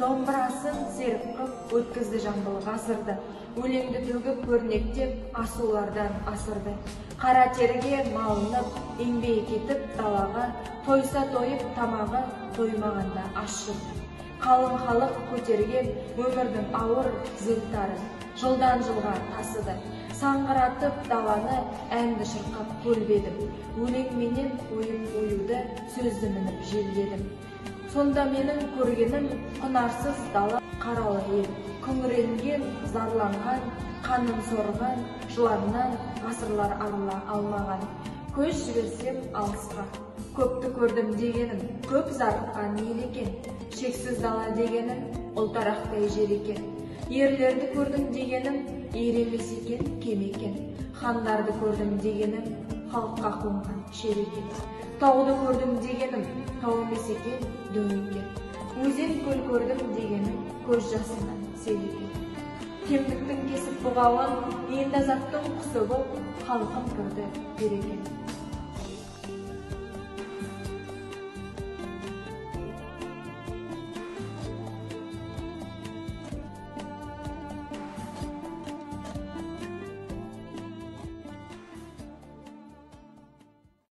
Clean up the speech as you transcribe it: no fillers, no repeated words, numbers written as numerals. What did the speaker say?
домбырасын серік қып өткізді жамбыл ғасырды. Өлеңді төгіп көрнектеп асулардан асырды. Қара терге малынып, еңбек етіп далаға, тойса тойып тамағы, тоймағанда аш жүрді. Қалың халық көтерген өмірдің ауыр зілтарын жылдан жылға тасыды. Саңғыратып даланы әнді шырқап көлбедім. Өлеңменен оюды сөзді мініп желдедім. Сонда менің көргенім құнарсыз дала қаралы ел. Күңіренген, зарланған, қанын сорған, жыланнан ғасырлар арыла алмаған. Көз жіберсем алысқа, көпті көрдім дегенім, көп зарыққан ел екен. Шексіз дала дегенім, ұлтарақтай жер екен. Ерлерді көрдім дегенім, ер емес екен, кем екен. Хандарды көрдім дегенім, халыққа қонған шер екен. Тауды көрдім дегенім, тау емес екен, дөң екен. Өзен көл көрдім дегенім, көз жасынан сел екен. Кемдіктің кесіп бұғауын, енді азаттың құсы болып, халқым тұрды берекен.